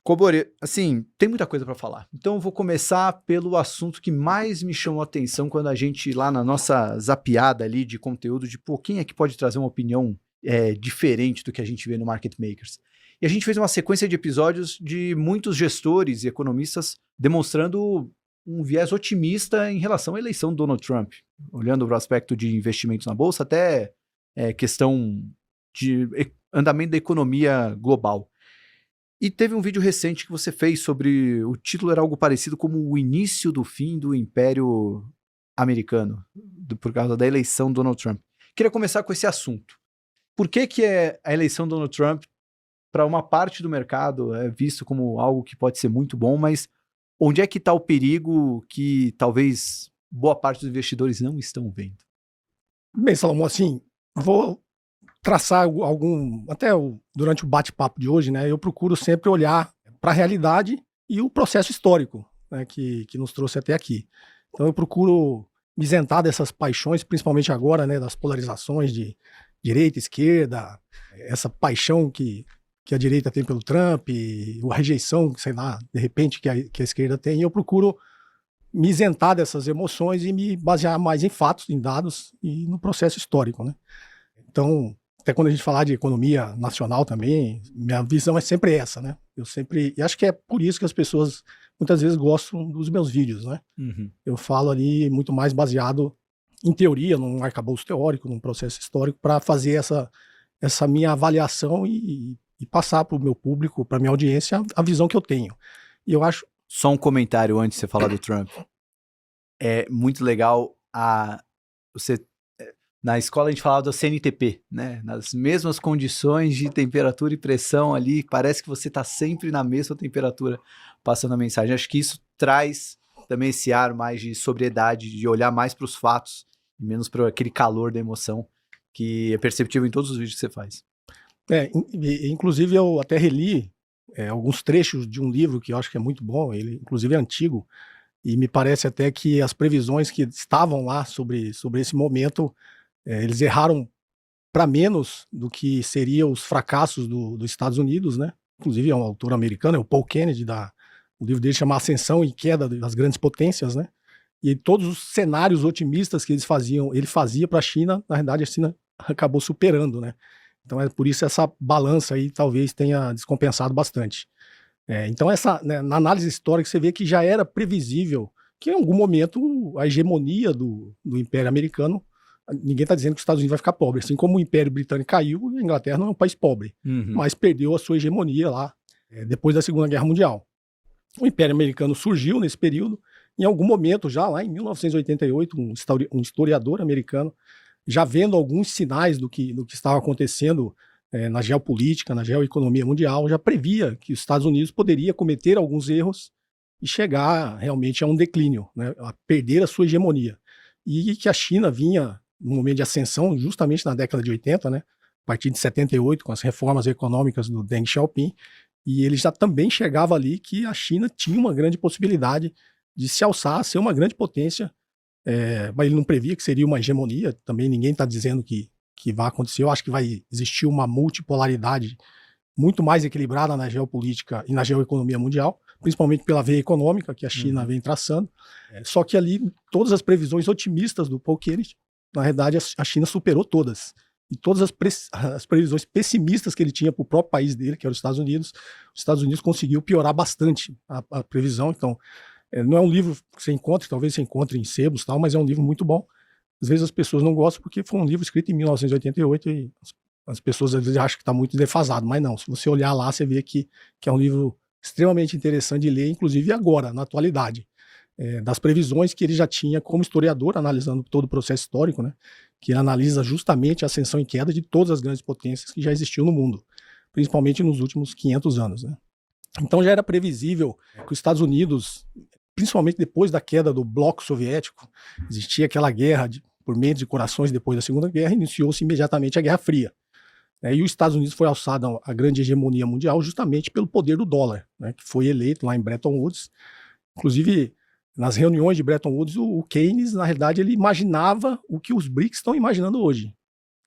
Cobori, assim, tem muita coisa para falar. Então eu vou começar pelo assunto que mais me chamou a atenção quando a gente, lá na nossa zapeada ali de conteúdo, de pô, quem é que pode trazer uma opinião diferente do que a gente vê no Market Makers. E a gente fez uma sequência de episódios de muitos gestores e economistas demonstrando um viés otimista em relação à eleição do Donald Trump, olhando para o aspecto de investimentos na Bolsa, até questão de andamento da economia global. E teve um vídeo recente que você fez sobre, o título era algo parecido como o início do fim do Império Americano, por causa da eleição do Donald Trump. Queria começar com esse assunto. Por que a eleição do Donald Trump, para uma parte do mercado, é visto como algo que pode ser muito bom, mas onde é que está o perigo que talvez boa parte dos investidores não estão vendo? Bem, Salomão, assim, vou traçar durante o bate-papo de hoje, né, eu procuro sempre olhar para a realidade e o processo histórico, né, que nos trouxe até aqui. Então eu procuro me isentar dessas paixões, principalmente agora, né, das polarizações de direita, esquerda, essa paixão que a direita tem pelo Trump, a rejeição, sei lá, de repente, que a esquerda tem, e eu procuro me isentar dessas emoções e me basear mais em fatos, em dados e no processo histórico, né. Então, até quando a gente falar de economia nacional também, minha visão é sempre essa, né? E acho que é por isso que as pessoas muitas vezes gostam dos meus vídeos, né? Uhum. Eu falo ali muito mais baseado em teoria, num arcabouço teórico, num processo histórico, para fazer essa minha avaliação e passar para o meu público, para minha audiência, a visão que eu tenho. E eu acho... Só um comentário antes de você falar do Trump. É muito legal na escola a gente falava do CNTP, né? Nas mesmas condições de temperatura e pressão ali, parece que você está sempre na mesma temperatura passando a mensagem. Acho que isso traz também esse ar mais de sobriedade, de olhar mais para os fatos, e menos para aquele calor da emoção que é perceptível em todos os vídeos que você faz. Inclusive eu até reli alguns trechos de um livro que eu acho que é muito bom, ele inclusive é antigo, e me parece até que as previsões que estavam lá sobre esse momento, eles erraram para menos do que seriam os fracassos dos Estados Unidos, né? Inclusive é um autor americano, é o Paul Kennedy, o livro dele chama Ascensão e Queda das Grandes Potências, né? E todos os cenários otimistas que ele fazia para a China, na verdade a China acabou superando, né? Então é por isso essa balança aí talvez tenha descompensado bastante. Então né, na análise histórica você vê que já era previsível que em algum momento a hegemonia do Império Americano, ninguém está dizendo que os Estados Unidos vai ficar pobre, assim como o Império Britânico caiu, a Inglaterra não é um país pobre, mas perdeu a sua hegemonia lá depois da Segunda Guerra Mundial. O Império Americano surgiu nesse período, em algum momento já lá em 1988, um historiador americano, já vendo alguns sinais do que estava acontecendo na geopolítica, na geoeconomia mundial, já previa que os Estados Unidos poderia cometer alguns erros e chegar realmente a um declínio, né, a perder a sua hegemonia. E que a China vinha num momento de ascensão justamente na década de 80, né, a partir de 78, com as reformas econômicas do Deng Xiaoping, e ele já também chegava ali que a China tinha uma grande possibilidade de se alçar a ser uma grande potência, mas ele não previa que seria uma hegemonia, também ninguém está dizendo que vai acontecer. Eu acho que vai existir uma multipolaridade muito mais equilibrada na geopolítica e na geoeconomia mundial, principalmente pela veia econômica que a China vem traçando. Só que ali, todas as previsões otimistas do Paul Kennedy, na verdade, a China superou todas. E todas as previsões pessimistas que ele tinha para o próprio país dele, que era os Estados Unidos conseguiu piorar bastante a previsão. Então, não é um livro que você encontre, talvez você encontre em sebos e tal, mas é um livro muito bom. Às vezes as pessoas não gostam porque foi um livro escrito em 1988 e as pessoas às vezes acham que está muito defasado, mas não, se você olhar lá você vê que é um livro extremamente interessante de ler, inclusive agora, na atualidade, das previsões que ele já tinha como historiador, analisando todo o processo histórico, né, que analisa justamente a ascensão e queda de todas as grandes potências que já existiu no mundo, principalmente nos últimos 500 anos. Né. Então já era previsível que os Estados Unidos, principalmente depois da queda do bloco soviético, existia aquela guerra por mentes e corações depois da Segunda Guerra, iniciou-se imediatamente a Guerra Fria. E os Estados Unidos foi alçado à grande hegemonia mundial justamente pelo poder do dólar, né, que foi eleito lá em Bretton Woods. Inclusive, nas reuniões de Bretton Woods, o Keynes, na realidade, ele imaginava o que os BRICS estão imaginando hoje,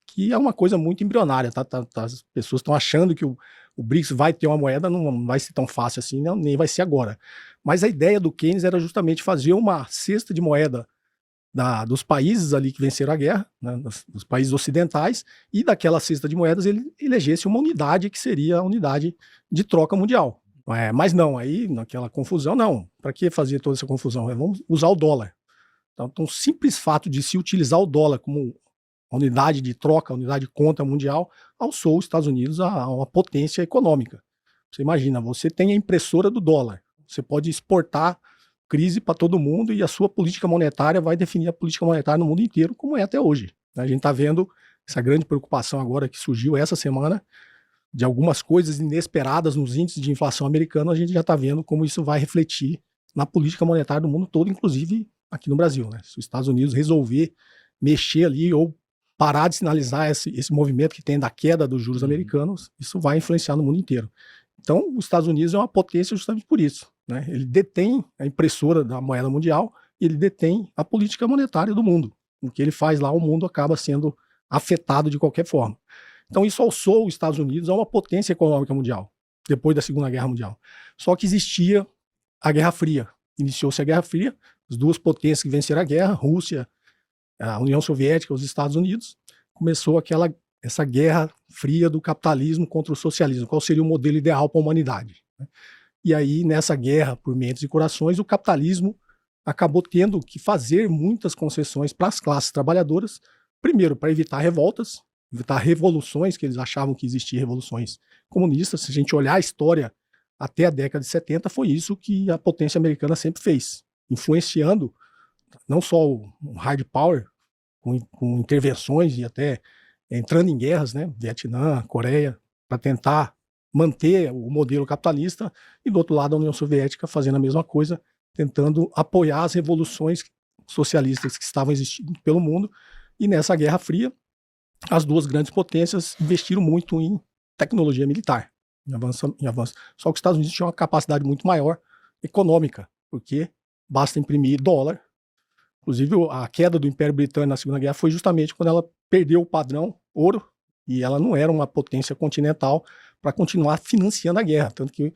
que é uma coisa muito embrionária. As pessoas estão achando que o o BRICS vai ter uma moeda, não vai ser tão fácil assim, não, nem vai ser agora. Mas a ideia do Keynes era justamente fazer uma cesta de moeda dos países ali que venceram a guerra, né, dos países ocidentais, e daquela cesta de moedas ele elegesse uma unidade que seria a unidade de troca mundial. Mas não, aí naquela confusão, não. Para que fazer toda essa confusão? Vamos usar o dólar. Então, o simples fato de se utilizar o dólar como unidade de troca, unidade de conta mundial, alçou os Estados Unidos a uma potência econômica. Você imagina, você tem a impressora do dólar, você pode exportar crise para todo mundo e a sua política monetária vai definir a política monetária no mundo inteiro, como é até hoje. A gente está vendo essa grande preocupação agora que surgiu essa semana, de algumas coisas inesperadas nos índices de inflação americano, a gente já está vendo como isso vai refletir na política monetária do mundo todo, inclusive aqui no Brasil. Né? Se os Estados Unidos resolver mexer ali ou parar de sinalizar esse movimento que tem da queda dos juros americanos, isso vai influenciar no mundo inteiro. Então, os Estados Unidos é uma potência justamente por isso. Né? Ele detém a impressora da moeda mundial e ele detém a política monetária do mundo. O que ele faz lá, o mundo acaba sendo afetado de qualquer forma. Então, isso alçou os Estados Unidos a uma potência econômica mundial, depois da Segunda Guerra Mundial. Só que existia a Guerra Fria. Iniciou-se a Guerra Fria, as duas potências que venceram a guerra, a Rússia, a União Soviética, os Estados Unidos, começou essa guerra fria do capitalismo contra o socialismo. Qual seria o modelo ideal para a humanidade? Né? E aí, nessa guerra por mentes e corações, o capitalismo acabou tendo que fazer muitas concessões para as classes trabalhadoras, primeiro, para evitar revoltas, evitar revoluções, que eles achavam que existiam revoluções comunistas. Se a gente olhar a história até a década de 70, foi isso que a potência americana sempre fez, influenciando não só o hard power, com intervenções e até entrando em guerras, né, Vietnã, Coreia, para tentar manter o modelo capitalista, e do outro lado a União Soviética fazendo a mesma coisa, tentando apoiar as revoluções socialistas que estavam existindo pelo mundo. E nessa Guerra Fria, as duas grandes potências investiram muito em tecnologia militar, em avanço. Só que os Estados Unidos tinham uma capacidade muito maior econômica, porque basta imprimir dólar. Inclusive, a queda do Império Britânico na Segunda Guerra foi justamente quando ela perdeu o padrão ouro, e ela não era uma potência continental para continuar financiando a guerra. Tanto que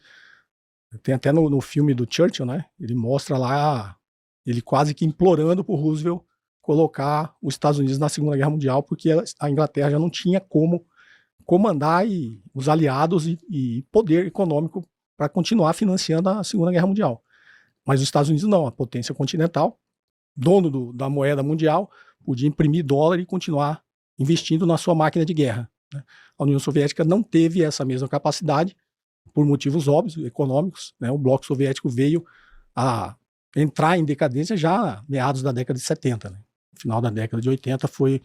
tem até no filme do Churchill, né? Ele mostra lá ele quase que implorando para o Roosevelt colocar os Estados Unidos na Segunda Guerra Mundial, porque a Inglaterra já não tinha como comandar os aliados e poder econômico para continuar financiando a Segunda Guerra Mundial. Mas os Estados Unidos não, a potência continental, dono da moeda mundial, podia imprimir dólar e continuar investindo na sua máquina de guerra. Né? A União Soviética não teve essa mesma capacidade, por motivos óbvios, econômicos. Né? O bloco soviético veio a entrar em decadência já meados da década de 70. Né? No final da década de 80 foi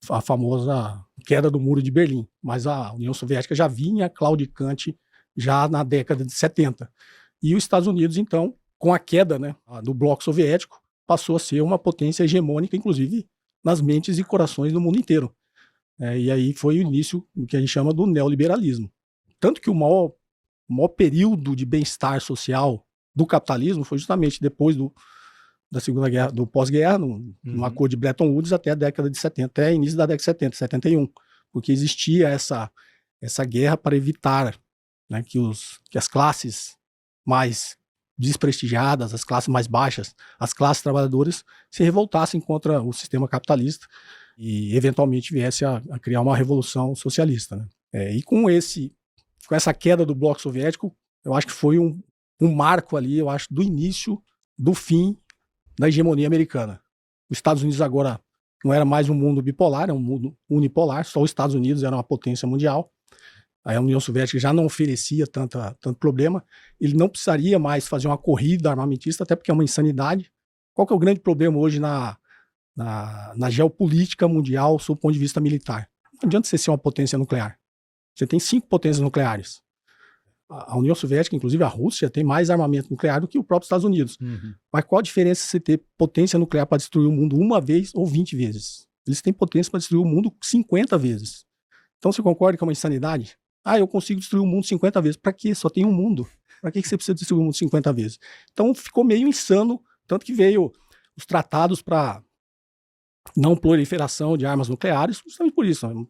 a famosa queda do Muro de Berlim, mas a União Soviética já vinha claudicante já na década de 70. E os Estados Unidos, então, com a queda, né, do bloco soviético, passou a ser uma potência hegemônica, inclusive nas mentes e corações do mundo inteiro. E aí foi o início do que a gente chama do neoliberalismo. Tanto que o maior período de bem-estar social do capitalismo foi justamente depois da Segunda Guerra, do pós-guerra, no acordo de Bretton Woods, até a década de 70, até início da década de 70, 71, porque existia essa guerra para evitar, né, que as classes mais desprestigiadas, as classes mais baixas, as classes trabalhadoras se revoltassem contra o sistema capitalista e eventualmente viesse a criar uma revolução socialista. Né? E com essa queda do bloco soviético, eu acho que foi um marco ali, eu acho, do início do fim da hegemonia americana. Os Estados Unidos agora não era mais um mundo bipolar, era um mundo unipolar, só os Estados Unidos era uma potência mundial. A União Soviética já não oferecia tanto problema, ele não precisaria mais fazer uma corrida armamentista, até porque é uma insanidade. Qual que é o grande problema hoje na geopolítica mundial, sob o ponto de vista militar? Não adianta você ser uma potência nuclear. Você tem 5 potências nucleares. A União Soviética, inclusive a Rússia, tem mais armamento nuclear do que o próprio Estados Unidos. Mas qual a diferença de você ter potência nuclear para destruir o mundo uma vez ou 20 vezes? Eles têm potência para destruir o mundo 50 vezes. Então você concorda que é uma insanidade? Eu consigo destruir o mundo 50 vezes. Para quê? Só tem um mundo. Para que você precisa destruir o mundo 50 vezes? Então ficou meio insano, tanto que veio os tratados para não proliferação de armas nucleares, justamente por isso. Né?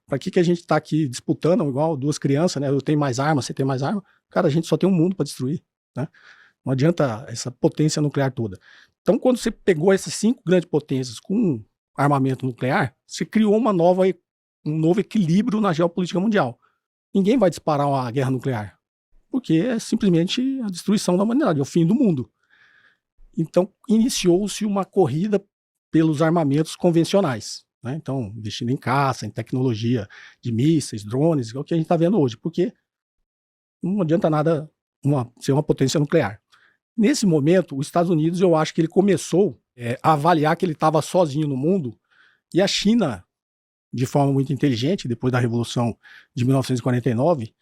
Para que a gente está aqui disputando igual duas crianças, né? Eu tenho mais arma, você tem mais arma. Cara, a gente só tem um mundo para destruir, né? Não adianta essa potência nuclear toda. Então, quando você pegou essas 5 grandes potências com armamento nuclear, você criou um novo equilíbrio na geopolítica mundial. Ninguém vai disparar uma guerra nuclear, porque é simplesmente a destruição da humanidade, é o fim do mundo. Então, iniciou-se uma corrida pelos armamentos convencionais, né? Então, investindo em caça, em tecnologia de mísseis, drones, é o que a gente está vendo hoje, porque não adianta nada ser uma potência nuclear. Nesse momento, os Estados Unidos, eu acho que ele começou a avaliar que ele estava sozinho no mundo, e a China, de forma muito inteligente, depois da Revolução de 1949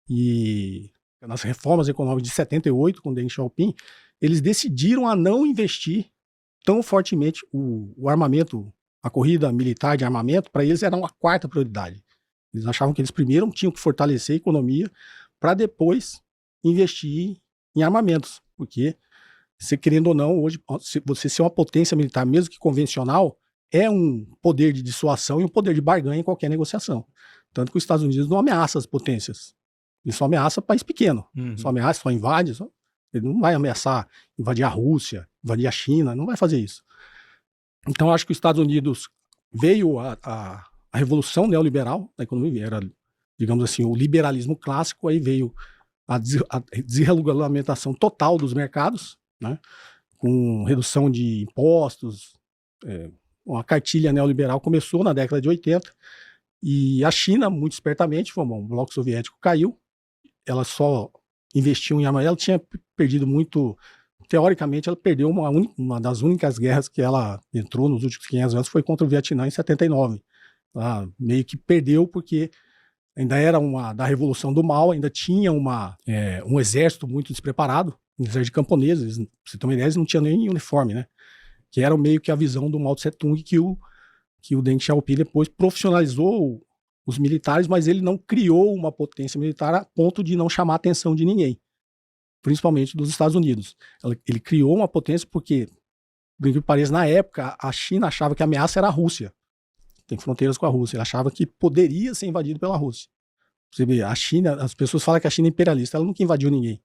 e nas reformas econômicas de 78, com Deng Xiaoping, eles decidiram a não investir tão fortemente o armamento, a corrida militar de armamento, para eles era uma 4ª prioridade. Eles achavam que eles primeiro tinham que fortalecer a economia para depois investir em armamentos, porque, se querendo ou não, hoje, você ser uma potência militar, mesmo que convencional, é um poder de dissuasão e um poder de barganha em qualquer negociação. Tanto que os Estados Unidos não ameaça as potências. Ele só ameaça país pequeno. Só ameaça, só invade. Ele não vai ameaçar invadir a Rússia, invadir a China, não vai fazer isso. Então, eu acho que os Estados Unidos veio a revolução neoliberal da economia, era, digamos assim, o liberalismo clássico, aí veio a desregulamentação total dos mercados, né, com redução de impostos. A cartilha neoliberal começou na década de 80 e a China, muito espertamente, o bloco soviético caiu, ela só investiu em arma, ela tinha perdido muito, teoricamente ela perdeu uma das únicas guerras que ela entrou nos últimos 500 anos, foi contra o Vietnã em 79. Ela meio que perdeu porque ainda era da Revolução do Mal, ainda tinha um exército muito despreparado, um exército de camponeses, pra você ter uma ideia, eles não tinham nem uniforme, né? Que era meio que a visão do Mao Tse Tung, que o Deng Xiaoping depois profissionalizou os militares, mas ele não criou uma potência militar a ponto de não chamar a atenção de ninguém, principalmente dos Estados Unidos. Ele criou uma potência porque, por incrível que pareça, na época, a China achava que a ameaça era a Rússia. Tem fronteiras com a Rússia. Ele achava que poderia ser invadido pela Rússia. Você vê, a China, as pessoas falam que a China é imperialista, ela nunca invadiu ninguém.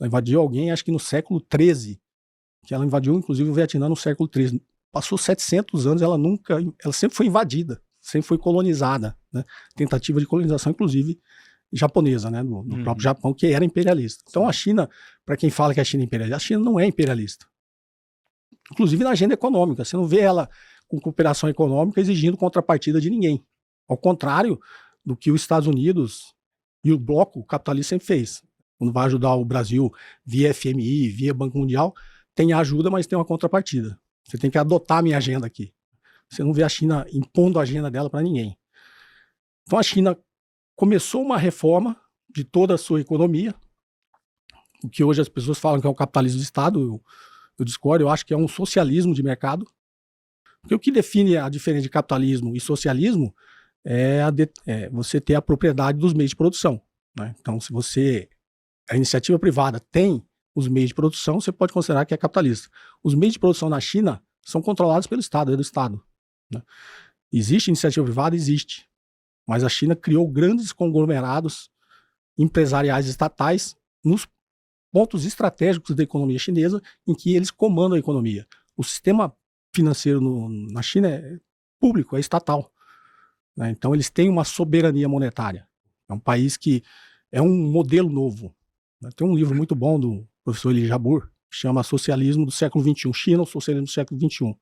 Ela invadiu alguém, acho que no século XIII, que ela invadiu, inclusive, o Vietnã no século XIII. Passou 700 anos, ela sempre foi invadida, sempre foi colonizada, né? Tentativa de colonização, inclusive, japonesa, né? Do próprio Japão, que era imperialista. Então, a China, para quem fala que a China é imperialista, a China não é imperialista. Inclusive na agenda econômica, você não vê ela com cooperação econômica exigindo contrapartida de ninguém. Ao contrário do que os Estados Unidos e o bloco capitalista sempre fez. Quando vai ajudar o Brasil via FMI, via Banco Mundial, tem ajuda, mas tem uma contrapartida. Você tem que adotar a minha agenda aqui. Você não vê a China impondo a agenda dela para ninguém. Então a China começou uma reforma de toda a sua economia, o que hoje as pessoas falam que é o capitalismo de Estado, eu discordo, eu acho que é um socialismo de mercado. Porque o que define a diferença de capitalismo e socialismo é você ter a propriedade dos meios de produção, né? Então, se a iniciativa privada tem os meios de produção, você pode considerar que é capitalista. Os meios de produção na China são controlados pelo Estado, é do Estado, né? Existe iniciativa privada? Existe. Mas a China criou grandes conglomerados empresariais estatais nos pontos estratégicos da economia chinesa em que eles comandam a economia. O sistema financeiro na China é público, é estatal, né? Então eles têm uma soberania monetária. É um país que é um modelo novo. Tem um livro muito bom do professor Elie Jabbour, que chama Socialismo do século XXI, China, o socialismo do século XXI.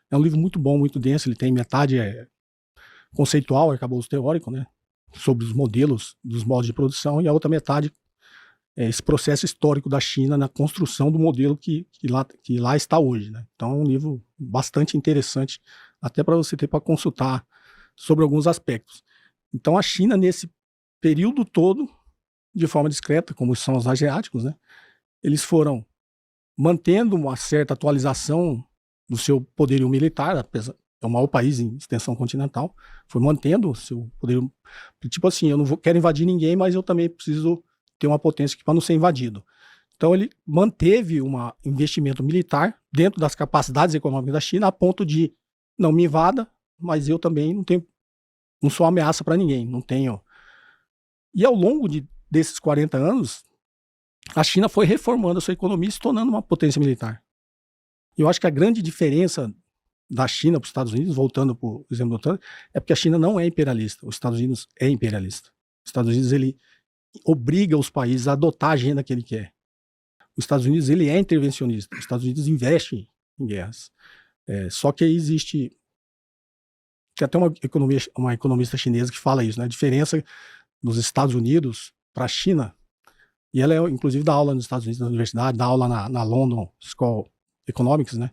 É um livro muito bom, muito denso, ele tem metade conceitual, arcabouço teórico, né, sobre os modelos, dos modos de produção, e a outra metade é esse processo histórico da China na construção do modelo que lá está hoje, né. Então é um livro bastante interessante, até para você ter para consultar sobre alguns aspectos. Então a China, nesse período todo, de forma discreta, como são os asiáticos, né, eles foram mantendo uma certa atualização do seu poderio militar, apesar é o maior país em extensão continental, foi mantendo o seu poderio, tipo assim, eu não quero invadir ninguém, mas eu também preciso ter uma potência para não ser invadido. Então ele manteve um investimento militar dentro das capacidades econômicas da China, a ponto de não me invada, mas eu também não tenho não sou ameaça para ninguém, não tenho. E ao longo desses 40 anos, a China foi reformando a sua economia e se tornando uma potência militar. E eu acho que a grande diferença da China para os Estados Unidos, voltando para o exemplo do Trump, é porque a China não é imperialista, os Estados Unidos é imperialista. Os Estados Unidos, ele obriga os países a adotar a agenda que ele quer. Os Estados Unidos, ele é intervencionista, os Estados Unidos investe em guerras. Só que aí existe... Tem até uma economista chinesa que fala isso, né? A diferença dos Estados Unidos para a China, e ela, inclusive, dá aula nos Estados Unidos, na universidade, dá aula na London School Economics, né?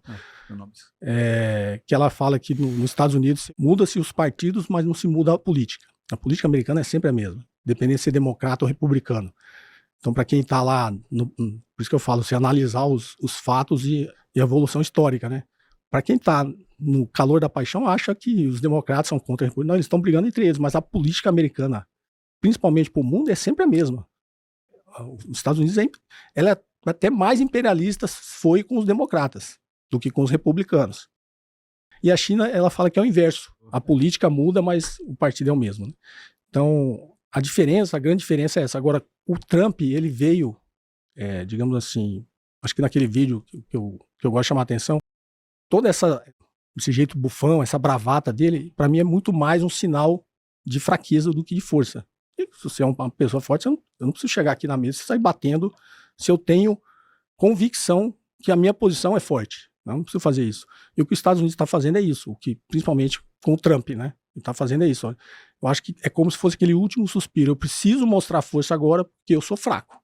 Que ela fala que nos Estados Unidos muda-se os partidos, mas não se muda a política. A política americana é sempre a mesma, dependendo de ser democrata ou republicano. Então, para quem está lá, por isso que eu falo, se analisar os fatos e a evolução histórica, né? Para quem está no calor da paixão, acha que os democratas são contra a república. Não, eles estão brigando entre eles, mas a política americana, principalmente para o mundo, é sempre a mesma. Os Estados Unidos, ela é até mais imperialista foi com os democratas do que com os republicanos. E a China, ela fala que é o inverso. A política muda, mas o partido é o mesmo, né? Então, a grande diferença é essa. Agora, o Trump, ele veio, digamos assim, acho que naquele vídeo que eu gosto de chamar a atenção, todo esse jeito bufão, essa bravata dele, para mim é muito mais um sinal de fraqueza do que de força. E se você é uma pessoa forte, eu não preciso chegar aqui na mesa e sair batendo se eu tenho convicção que a minha posição é forte. Não preciso fazer isso. E o que os Estados Unidos está fazendo é isso, o que principalmente com o Trump, né? Ele está fazendo é isso. Ó. Eu acho que é como se fosse aquele último suspiro. Eu preciso mostrar força agora porque eu sou fraco.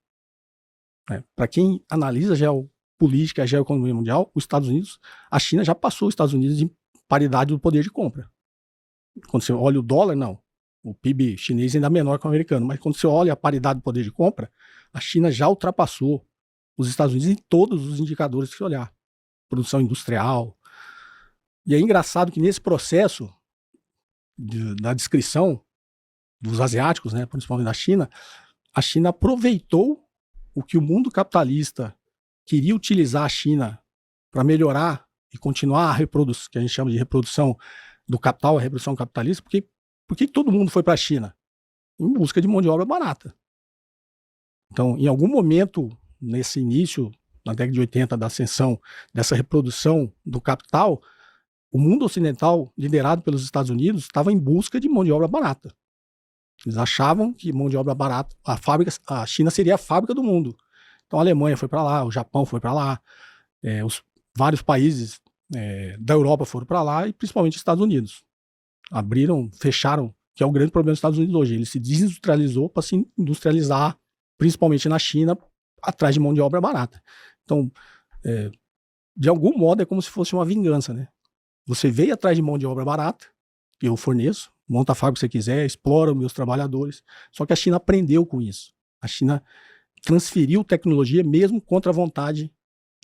Para quem analisa geopolítica, a geoeconomia mundial, os Estados Unidos, a China já passou os Estados Unidos em paridade do poder de compra. Quando você olha o dólar, não. O PIB chinês ainda é menor que o americano, mas quando você olha a paridade do poder de compra, a China já ultrapassou os Estados Unidos em todos os indicadores que você olhar. Produção industrial. E é engraçado que nesse processo da descrição dos asiáticos, né, principalmente da China, a China aproveitou o que o mundo capitalista queria utilizar a China para melhorar e continuar a reprodução, que a gente chama de reprodução do capital, a reprodução capitalista, por que todo mundo foi para a China? Em busca de mão de obra barata. Então, em algum momento, nesse início, na década de 80, da ascensão dessa reprodução do capital, o mundo ocidental, liderado pelos Estados Unidos, estava em busca de mão de obra barata. Eles achavam que mão de obra barata, a China seria a fábrica do mundo. Então a Alemanha foi para lá, o Japão foi para lá, vários países da Europa foram para lá e principalmente os Estados Unidos. Fecharam, que é o grande problema dos Estados Unidos hoje. Ele se desindustrializou para se industrializar, principalmente na China, atrás de mão de obra barata. Então, de algum modo, é como se fosse uma vingança, né? Você veio atrás de mão de obra barata, que eu forneço, monta a fábrica que você quiser, explora os meus trabalhadores. Só que a China aprendeu com isso. A China transferiu tecnologia mesmo contra a vontade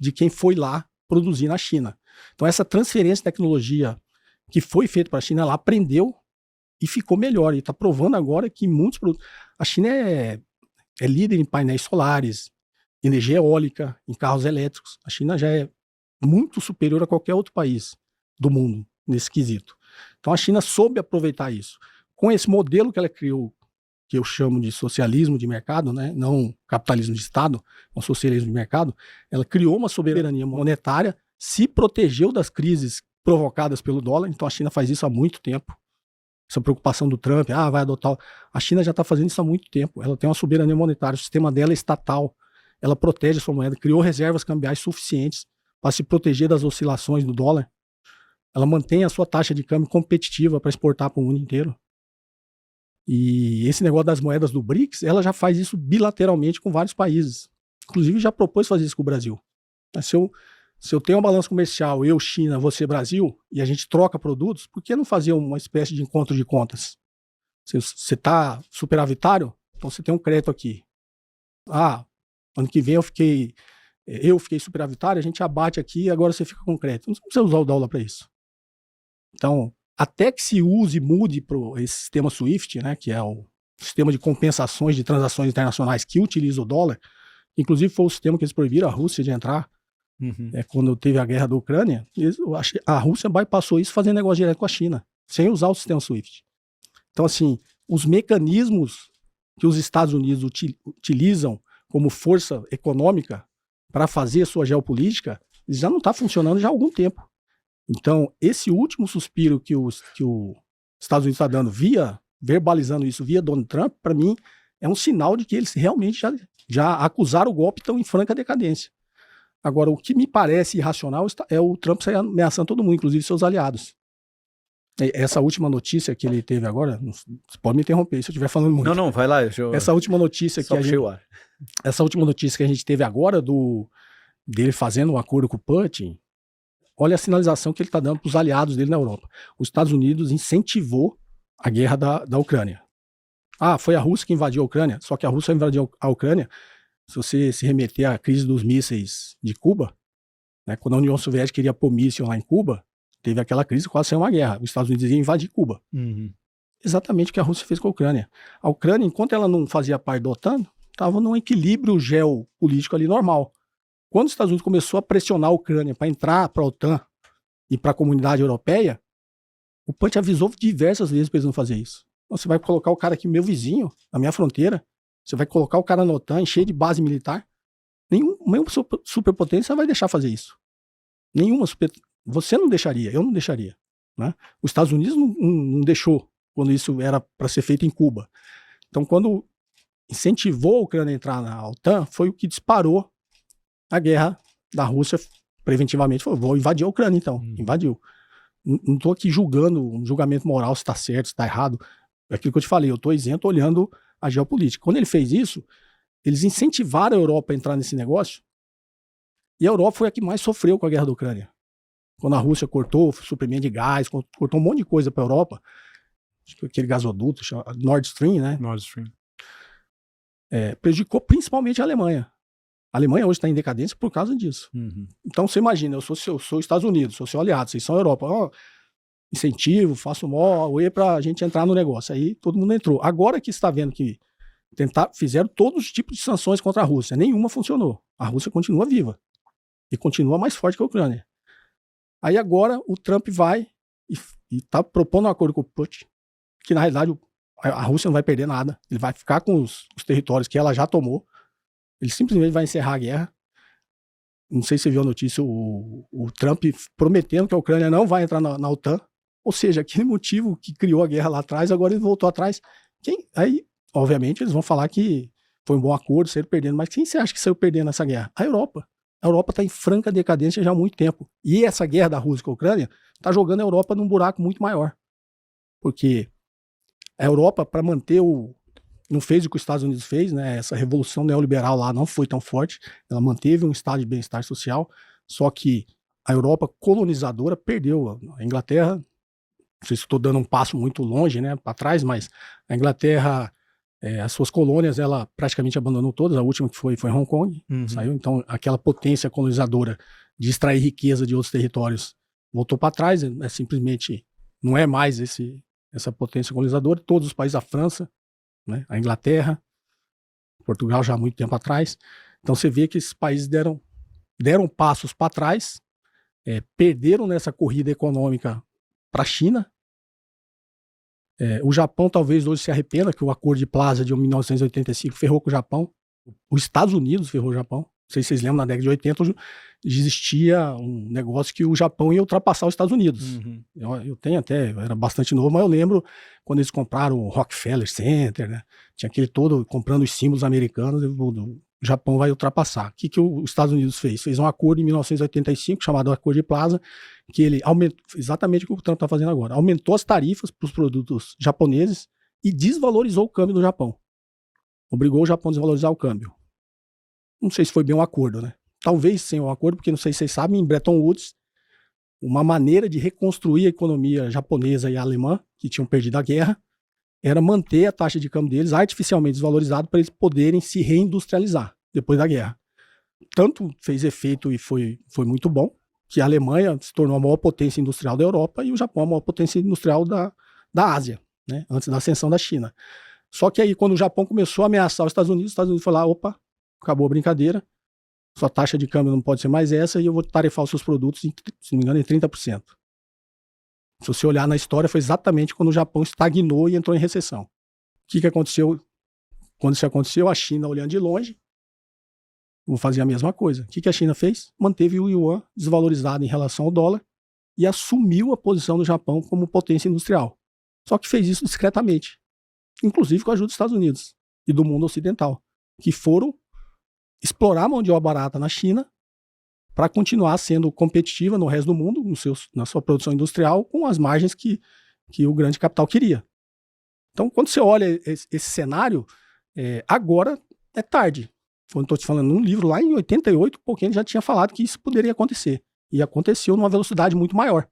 de quem foi lá produzir na China. Então, essa transferência de tecnologia que foi feita para a China, ela aprendeu e ficou melhor. E está provando agora que muitos produtos... A China é líder em painéis solares, energia eólica, em carros elétricos. A China já é muito superior a qualquer outro país do mundo nesse quesito. Então a China soube aproveitar isso. Com esse modelo que ela criou, que eu chamo de socialismo de mercado, né? Não capitalismo de Estado, é um socialismo de mercado, ela criou uma soberania monetária, se protegeu das crises provocadas pelo dólar. Então a China faz isso há muito tempo. Essa preocupação do Trump, vai adotar... A China já está fazendo isso há muito tempo. Ela tem uma soberania monetária, o sistema dela é estatal. Ela protege a sua moeda, criou reservas cambiais suficientes para se proteger das oscilações do dólar. Ela mantém a sua taxa de câmbio competitiva para exportar para o mundo inteiro. E esse negócio das moedas do BRICS, ela já faz isso bilateralmente com vários países. Inclusive já propôs fazer isso com o Brasil. Se eu tenho uma balança comercial, eu, China, você, Brasil, e a gente troca produtos, por que não fazer uma espécie de encontro de contas? Você está superavitário? Então você tem um crédito aqui. Ano que vem eu fiquei superavitário, a gente abate aqui e agora você fica com crédito. Não precisa usar o dólar para isso. Então, até que se use e mude esse sistema SWIFT, né, que é o sistema de compensações de transações internacionais que utiliza o dólar, inclusive foi o sistema que eles proibiram a Rússia de entrar. Quando teve a guerra da Ucrânia, a Rússia bypassou isso fazendo negócio direto com a China, sem usar o sistema SWIFT. Então, assim, os mecanismos que os Estados Unidos utilizam como força econômica para fazer a sua geopolítica, eles já não estão funcionando já há algum tempo. Então, esse último suspiro que os Estados Unidos está dando verbalizando isso via Donald Trump, para mim, é um sinal de que eles realmente já acusaram o golpe e estão em franca decadência. Agora, o que me parece irracional é o Trump sair ameaçando todo mundo, inclusive seus aliados. Essa última notícia que ele teve agora, você pode me interromper se eu estiver falando muito. Não, vai lá. Essa última notícia essa última notícia que a gente teve agora dele fazendo um acordo com o Putin, olha a sinalização que ele está dando para os aliados dele na Europa. Os Estados Unidos incentivou a guerra da Ucrânia. Foi a Rússia que invadiu a Ucrânia, só que a Rússia invadiu a Ucrânia, se você se remeter à crise dos mísseis de Cuba, né, quando a União Soviética queria pôr míssil lá em Cuba, teve aquela crise, quase saiu uma guerra. Os Estados Unidos iam invadir Cuba. Uhum. Exatamente o que a Rússia fez com a Ucrânia. A Ucrânia, enquanto ela não fazia parte da OTAN, estava num equilíbrio geopolítico ali normal. Quando os Estados Unidos começou a pressionar a Ucrânia para entrar para a OTAN e para a comunidade europeia, o Putin avisou diversas vezes para eles não fazer isso. Você vai colocar o cara aqui, meu vizinho, na minha fronteira, você vai colocar o cara na OTAN, cheio de base militar. Nenhuma superpotência vai deixar fazer isso. Você não deixaria, eu não deixaria. Né? Os Estados Unidos não deixou quando isso era para ser feito em Cuba. Então, quando incentivou a Ucrânia a entrar na OTAN, foi o que disparou a guerra da Rússia preventivamente. Falou, vou invadir a Ucrânia, então. Invadiu. Não estou aqui julgando um julgamento moral se está certo, se está errado. É aquilo que eu te falei, eu estou isento olhando a geopolítica. Quando ele fez isso, eles incentivaram a Europa a entrar nesse negócio, e a Europa foi a que mais sofreu com a guerra da Ucrânia. Quando a Rússia cortou o suprimento de gás, cortou um monte de coisa para a Europa, aquele gasoduto, Nord Stream, né? Nord Stream. Prejudicou principalmente a Alemanha. A Alemanha hoje está em decadência por causa disso. Uhum. Então você imagina, eu sou Estados Unidos, sou seu aliado, vocês são a Europa. Incentivo, faço mó para a gente entrar no negócio. Aí todo mundo entrou. Agora que está vendo que fizeram todos os tipos de sanções contra a Rússia, nenhuma funcionou. A Rússia continua viva e continua mais forte que a Ucrânia. Aí agora o Trump vai e está propondo um acordo com o Putin, que na realidade a Rússia não vai perder nada. Ele vai ficar com os territórios que ela já tomou. Ele simplesmente vai encerrar a guerra. Não sei se você viu a notícia, o Trump prometendo que a Ucrânia não vai entrar na OTAN. Ou seja, aquele motivo que criou a guerra lá atrás, agora ele voltou atrás. Aí, obviamente, eles vão falar que foi um bom acordo, saíram perdendo. Mas quem você acha que saiu perdendo nessa guerra? A Europa. A Europa está em franca decadência já há muito tempo. E essa guerra da Rússia com a Ucrânia está jogando a Europa num buraco muito maior. Porque a Europa, para manter não fez o que os Estados Unidos fez, né? Essa revolução neoliberal lá não foi tão forte. Ela manteve um estado de bem-estar social, só que a Europa colonizadora perdeu. A Inglaterra, não sei se estou dando um passo muito longe, né, para trás, mas a Inglaterra, as suas colônias, ela praticamente abandonou todas. A última que foi Hong Kong, saiu. Então, aquela potência colonizadora de extrair riqueza de outros territórios voltou para trás. Simplesmente não é mais essa potência colonizadora. Todos os países, a França, né, a Inglaterra, Portugal já há muito tempo atrás. Então você vê que esses países deram passos para trás, perderam nessa corrida econômica para a China. O Japão talvez hoje se arrependa que o Acordo de Plaza de 1985 ferrou com o Japão. Os Estados Unidos ferrou o Japão. Não sei se vocês lembram, na década de 80 existia um negócio que o Japão ia ultrapassar os Estados Unidos. Uhum. Eu tenho até, eu era bastante novo, mas eu lembro quando eles compraram o Rockefeller Center, né? Tinha aquele todo comprando os símbolos americanos, o Japão vai ultrapassar. O que os Estados Unidos fez? Fez um acordo em 1985, chamado Acordo de Plaza, que ele aumentou, exatamente o que o Trump está fazendo agora, aumentou as tarifas para os produtos japoneses e desvalorizou o câmbio do Japão. Obrigou o Japão a desvalorizar o câmbio. Não sei se foi bem um acordo, né? Talvez sem um acordo, porque não sei se vocês sabem, em Bretton Woods, uma maneira de reconstruir a economia japonesa e alemã, que tinham perdido a guerra, era manter a taxa de câmbio deles artificialmente desvalorizada para eles poderem se reindustrializar depois da guerra. Tanto fez efeito e foi muito bom, que a Alemanha se tornou a maior potência industrial da Europa e o Japão a maior potência industrial da Ásia, né? Antes da ascensão da China. Só que aí, quando o Japão começou a ameaçar os Estados Unidos foi lá, opa, acabou a brincadeira, sua taxa de câmbio não pode ser mais essa e eu vou tarifar os seus produtos, se não me engano, em 30%. Se você olhar na história, foi exatamente quando o Japão estagnou e entrou em recessão. O que aconteceu? Quando isso aconteceu, a China, olhando de longe, vou fazer a mesma coisa. O que a China fez? Manteve o yuan desvalorizado em relação ao dólar e assumiu a posição do Japão como potência industrial. Só que fez isso discretamente, inclusive com a ajuda dos Estados Unidos e do mundo ocidental, que foram explorar a mão de obra barata na China para continuar sendo competitiva no resto do mundo, na sua produção industrial, com as margens que o grande capital queria. Então, quando você olha esse cenário, agora é tarde. Quando estou te falando num livro lá em 88, pouquinho já tinha falado que isso poderia acontecer. E aconteceu numa velocidade muito maior.